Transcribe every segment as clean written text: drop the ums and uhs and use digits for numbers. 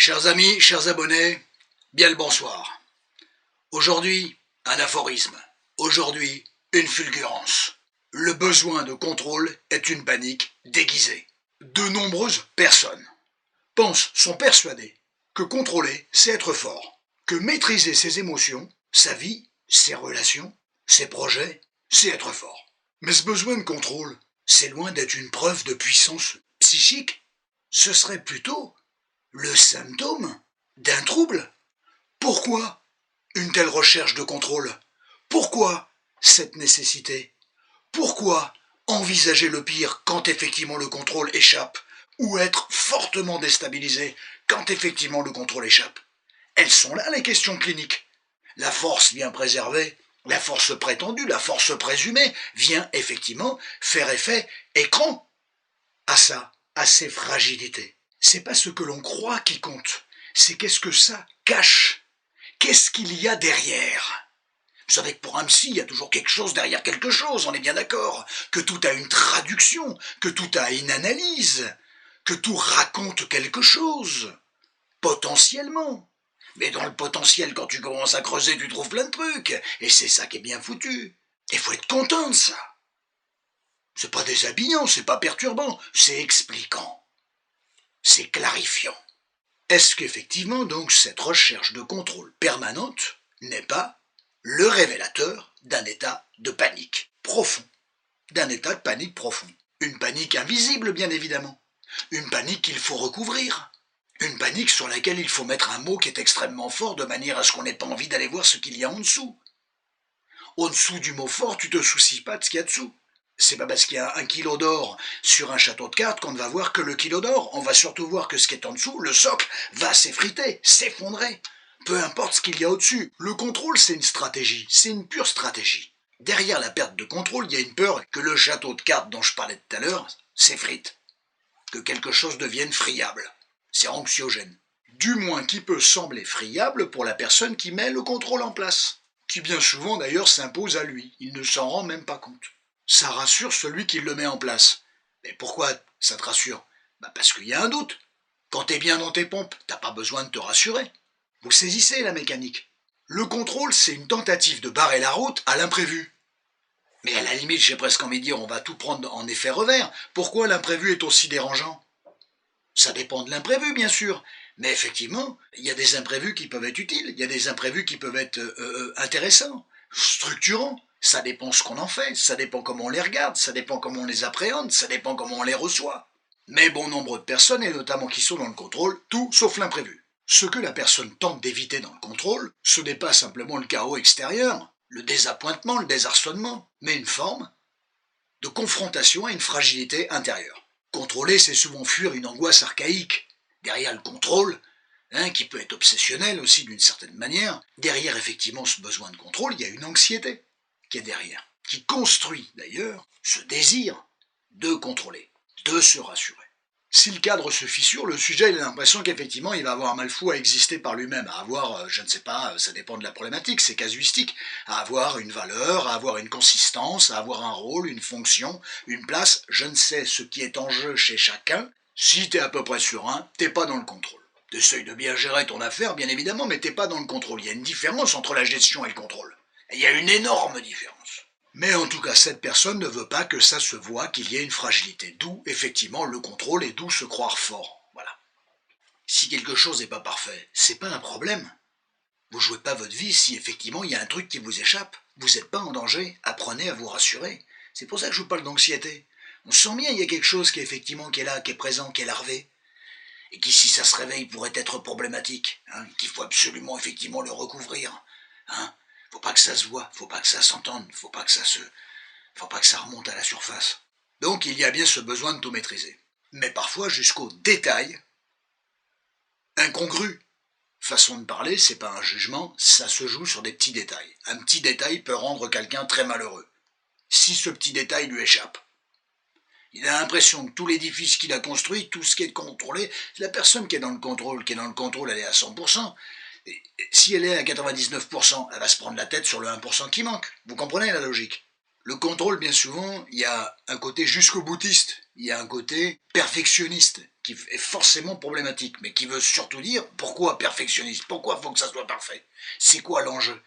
Chers amis, chers abonnés, bien le bonsoir. Aujourd'hui, un aphorisme. Aujourd'hui, une fulgurance. Le besoin de contrôle est une panique déguisée. De nombreuses personnes sont persuadées que contrôler, c'est être fort, que maîtriser ses émotions, sa vie, ses relations, ses projets, c'est être fort. Mais ce besoin de contrôle, c'est loin d'être une preuve de puissance psychique. Ce serait plutôt le symptôme d'un trouble. Pourquoi une telle recherche de contrôle? Pourquoi cette nécessité? Pourquoi envisager le pire quand effectivement le contrôle échappe? Ou être fortement déstabilisé quand effectivement le contrôle échappe? Elles sont là les questions cliniques. La force bien préservée, la force prétendue, la force présumée vient effectivement faire effet écran à ça, à ces fragilités. C'est pas ce que l'on croit qui compte, c'est qu'est-ce que ça cache. Qu'est-ce qu'il y a derrière? Vous savez que pour un psy, il y a toujours quelque chose derrière quelque chose, on est bien d'accord. Que tout a une traduction, que tout a une analyse, que tout raconte quelque chose. Potentiellement. Mais dans le potentiel, quand tu commences à creuser, tu trouves plein de trucs. Et c'est ça qui est bien foutu. Il faut être content de ça. C'est pas déshabillant, c'est pas perturbant, c'est expliquant. C'est clarifiant. Est-ce qu'effectivement, donc, cette recherche de contrôle permanente n'est pas le révélateur d'un état de panique profond, d'un état de panique profond? Une panique invisible, bien évidemment. Une panique qu'il faut recouvrir. Une panique sur laquelle il faut mettre un mot qui est extrêmement fort de manière à ce qu'on n'ait pas envie d'aller voir ce qu'il y a en dessous. Au-dessous du mot fort, tu te soucies pas de ce qu'il y a dessous. C'est pas parce qu'il y a 1 kilo d'or sur un château de cartes qu'on ne va voir que le kilo d'or. On va surtout voir que ce qui est en dessous, le socle, va s'effriter, s'effondrer. Peu importe ce qu'il y a au-dessus. Le contrôle, c'est une stratégie. C'est une pure stratégie. Derrière la perte de contrôle, il y a une peur que le château de cartes dont je parlais tout à l'heure s'effrite. Que quelque chose devienne friable. C'est anxiogène. Du moins qui peut sembler friable pour la personne qui met le contrôle en place. Qui bien souvent d'ailleurs s'impose à lui. Il ne s'en rend même pas compte. Ça rassure celui qui le met en place. Mais pourquoi ça te rassure? Parce qu'il y a un doute. Quand t'es bien dans tes pompes, t'as pas besoin de te rassurer. Vous saisissez la mécanique. Le contrôle, c'est une tentative de barrer la route à l'imprévu. Mais à la limite, j'ai presque envie de dire, on va tout prendre en effet revers. Pourquoi l'imprévu est aussi dérangeant? Ça dépend de l'imprévu, bien sûr. Mais effectivement, il y a des imprévus qui peuvent être utiles. Il y a des imprévus qui peuvent être intéressants, structurants. Ça dépend ce qu'on en fait, ça dépend comment on les regarde, ça dépend comment on les appréhende, ça dépend comment on les reçoit. Mais bon nombre de personnes, et notamment qui sont dans le contrôle, tout sauf l'imprévu. Ce que la personne tente d'éviter dans le contrôle, ce n'est pas simplement le chaos extérieur, le désappointement, le désarçonnement, mais une forme de confrontation à une fragilité intérieure. Contrôler, c'est souvent fuir une angoisse archaïque. Derrière le contrôle, qui peut être obsessionnel aussi d'une certaine manière, derrière effectivement ce besoin de contrôle, il y a une anxiété qui est derrière, qui construit d'ailleurs ce désir de contrôler, de se rassurer. Si le cadre se fissure, le sujet il a l'impression qu'effectivement il va avoir un mal fou à exister par lui-même, à avoir, je ne sais pas, ça dépend de la problématique, c'est casuistique, à avoir une valeur, à avoir une consistance, à avoir un rôle, une fonction, une place, je ne sais ce qui est en jeu chez chacun. Si t'es à peu près serein, t'es pas dans le contrôle. T'essayes de bien gérer ton affaire, bien évidemment, mais t'es pas dans le contrôle. Il y a une différence entre la gestion et le contrôle. Il y a une énorme différence. Mais en tout cas, cette personne ne veut pas que ça se voie, qu'il y ait une fragilité. D'où, effectivement, le contrôle et d'où se croire fort. Voilà. Si quelque chose n'est pas parfait, c'est pas un problème. Vous jouez pas votre vie si, effectivement, il y a un truc qui vous échappe. Vous n'êtes pas en danger. Apprenez à vous rassurer. C'est pour ça que je vous parle d'anxiété. On sent bien, il y a quelque chose qui, effectivement, qui est là, qui est présent, qui est larvé. Et qui, si ça se réveille, pourrait être problématique. Qu'il faut absolument, effectivement, le recouvrir. Faut pas que ça se voie, faut pas que ça s'entende, faut pas que ça remonte à la surface. Donc il y a bien ce besoin de tout maîtriser. Mais parfois jusqu'au détail incongru. Façon de parler, c'est pas un jugement, ça se joue sur des petits détails. Un petit détail peut rendre quelqu'un très malheureux. Si ce petit détail lui échappe. Il a l'impression que tout l'édifice qu'il a construit, tout ce qui est contrôlé, la personne qui est dans le contrôle, elle est à 100%. Et si elle est à 99%, elle va se prendre la tête sur le 1% qui manque. Vous comprenez la logique? Le contrôle, bien souvent, il y a un côté jusqu'au boutiste, il y a un côté perfectionniste qui est forcément problématique, mais qui veut surtout dire pourquoi perfectionniste, pourquoi il faut que ça soit parfait, c'est quoi l'enjeu.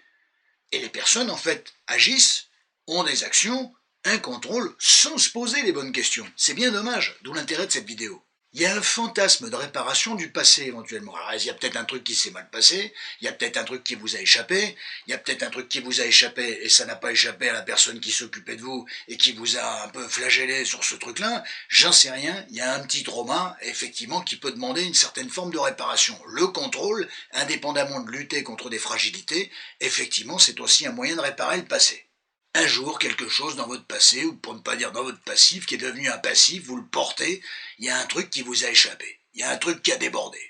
Et les personnes, en fait, agissent, ont des actions, un contrôle, sans se poser les bonnes questions. C'est bien dommage, d'où l'intérêt de cette vidéo. Il y a un fantasme de réparation du passé éventuellement. Alors il y a peut-être un truc qui s'est mal passé, il y a peut-être un truc qui vous a échappé, il y a peut-être un truc qui vous a échappé et ça n'a pas échappé à la personne qui s'occupait de vous et qui vous a un peu flagellé sur ce truc-là. J'en sais rien, il y a un petit trauma effectivement qui peut demander une certaine forme de réparation. Le contrôle, indépendamment de lutter contre des fragilités, effectivement c'est aussi un moyen de réparer le passé. Un jour, quelque chose dans votre passé, ou pour ne pas dire dans votre passif, qui est devenu un passif, vous le portez, il y a un truc qui vous a échappé, il y a un truc qui a débordé,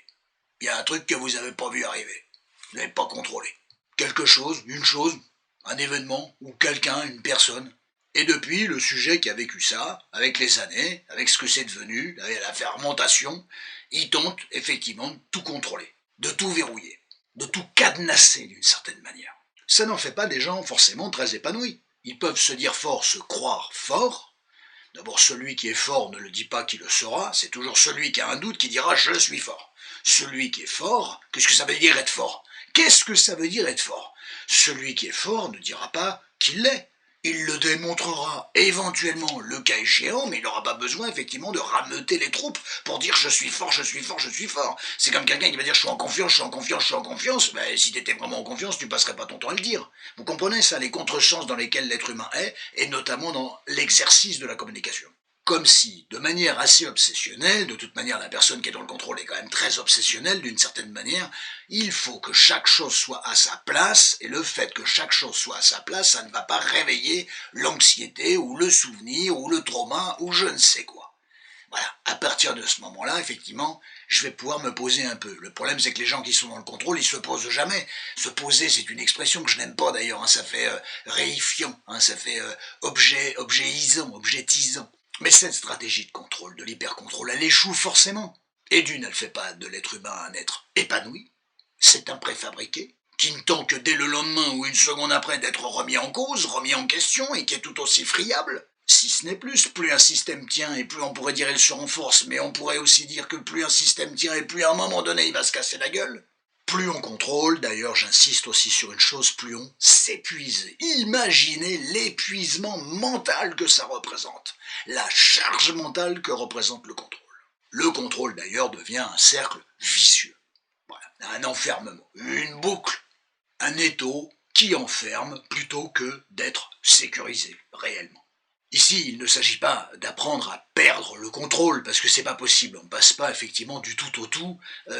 il y a un truc que vous n'avez pas vu arriver, vous n'avez pas contrôlé. Quelque chose, une chose, un événement, ou quelqu'un, une personne. Et depuis, le sujet qui a vécu ça, avec les années, avec ce que c'est devenu, avec la fermentation, il tente effectivement de tout contrôler, de tout verrouiller, de tout cadenasser d'une certaine manière. Ça n'en fait pas des gens forcément très épanouis. Ils peuvent se dire forts, se croire forts. D'abord, celui qui est fort ne le dit pas qu'il le sera, c'est toujours celui qui a un doute qui dira « je suis fort ». Celui qui est fort, qu'est-ce que ça veut dire être fort? Qu'est-ce que ça veut dire être fort? Celui qui est fort ne dira pas qu'il l'est. Il le démontrera éventuellement le cas échéant, mais il n'aura pas besoin effectivement de rameuter les troupes pour dire je suis fort, je suis fort, je suis fort. C'est comme quelqu'un qui va dire je suis en confiance, je suis en confiance, je suis en confiance. Ben, si tu étais vraiment en confiance, tu passerais pas ton temps à le dire. Vous comprenez ça, les contresens dans lesquels l'être humain est, et notamment dans l'exercice de la communication. Comme si, de manière assez obsessionnelle, de toute manière la personne qui est dans le contrôle est quand même très obsessionnelle d'une certaine manière, il faut que chaque chose soit à sa place, et le fait que chaque chose soit à sa place, ça ne va pas réveiller l'anxiété, ou le souvenir, ou le trauma, ou je ne sais quoi. Voilà, à partir de ce moment-là, effectivement, je vais pouvoir me poser un peu. Le problème, c'est que les gens qui sont dans le contrôle, ils se posent jamais. Se poser, c'est une expression que je n'aime pas d'ailleurs, hein, ça fait réifiant, hein, ça fait objetisant. Mais cette stratégie de contrôle, de l'hypercontrôle, elle échoue forcément. Et d'une, elle ne fait pas de l'être humain un être épanoui. C'est un préfabriqué, qui ne tend que dès le lendemain ou une seconde après d'être remis en cause, remis en question, et qui est tout aussi friable. Si ce n'est plus, plus un système tient et plus on pourrait dire il se renforce, mais on pourrait aussi dire que plus un système tient et plus à un moment donné il va se casser la gueule. Plus on contrôle, d'ailleurs j'insiste aussi sur une chose, plus on s'épuise. Imaginez l'épuisement mental que ça représente, la charge mentale que représente le contrôle. Le contrôle d'ailleurs devient un cercle vicieux. Voilà, un enfermement, une boucle, un étau qui enferme plutôt que d'être sécurisé réellement. Ici, il ne s'agit pas d'apprendre à perdre le contrôle, parce que c'est pas possible. On passe pas effectivement du tout au tout,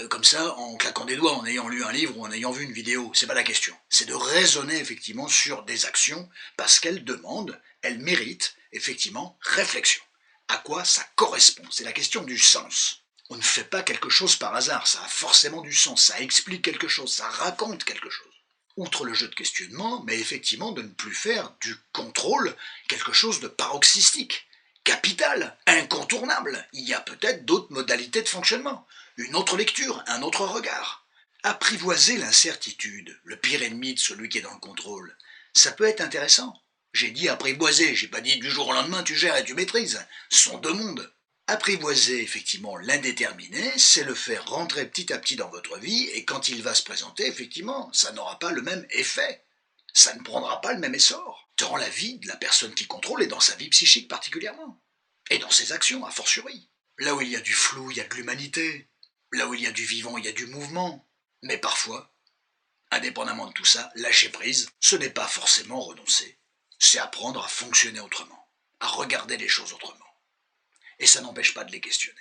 comme ça, en claquant des doigts, en ayant lu un livre ou en ayant vu une vidéo. C'est pas la question. C'est de raisonner effectivement sur des actions, parce qu'elles demandent, elles méritent effectivement réflexion. À quoi ça correspond? C'est la question du sens. On ne fait pas quelque chose par hasard, ça a forcément du sens, ça explique quelque chose, ça raconte quelque chose. Outre le jeu de questionnement, mais effectivement de ne plus faire du contrôle quelque chose de paroxystique, capital, incontournable. Il y a peut-être d'autres modalités de fonctionnement, une autre lecture, un autre regard. Apprivoiser l'incertitude, le pire ennemi de celui qui est dans le contrôle, ça peut être intéressant. J'ai dit apprivoiser, j'ai pas dit du jour au lendemain tu gères et tu maîtrises. Ce sont deux mondes. Apprivoiser effectivement l'indéterminé, c'est le faire rentrer petit à petit dans votre vie, et quand il va se présenter, effectivement, ça n'aura pas le même effet. Ça ne prendra pas le même essor dans la vie de la personne qui contrôle et dans sa vie psychique particulièrement. Et dans ses actions, a fortiori. Là où il y a du flou, il y a de l'humanité. Là où il y a du vivant, il y a du mouvement. Mais parfois, indépendamment de tout ça, lâcher prise, ce n'est pas forcément renoncer. C'est apprendre à fonctionner autrement, à regarder les choses autrement. Et ça n'empêche pas de les questionner.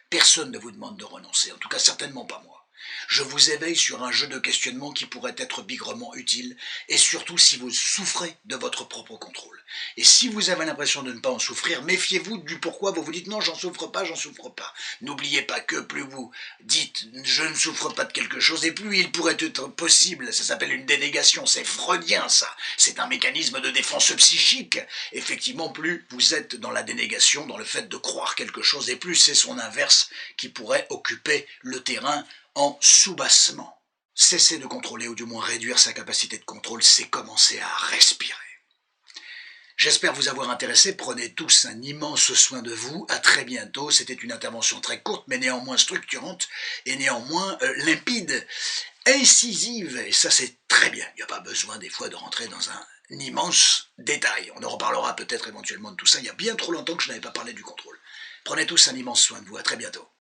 Personne ne vous demande de renoncer, en tout cas certainement pas moi. Je vous éveille sur un jeu de questionnement qui pourrait être bigrement utile, et surtout si vous souffrez de votre propre contrôle. Et si vous avez l'impression de ne pas en souffrir, méfiez-vous du pourquoi vous vous dites non, j'en souffre pas, j'en souffre pas. N'oubliez pas que plus vous dites je ne souffre pas de quelque chose, et plus il pourrait être possible, ça s'appelle une dénégation, c'est freudien ça, c'est un mécanisme de défense psychique. Effectivement, plus vous êtes dans la dénégation, dans le fait de croire quelque chose, et plus c'est son inverse qui pourrait occuper le terrain en soubassement. Cesser de contrôler, ou du moins réduire sa capacité de contrôle, c'est commencer à respirer. J'espère vous avoir intéressé. Prenez tous un immense soin de vous. À très bientôt. C'était une intervention très courte, mais néanmoins structurante et néanmoins limpide, incisive. Et ça, c'est très bien. Il n'y a pas besoin des fois de rentrer dans un immense détail. On en reparlera peut-être éventuellement de tout ça. Il y a bien trop longtemps que je n'avais pas parlé du contrôle. Prenez tous un immense soin de vous. À très bientôt.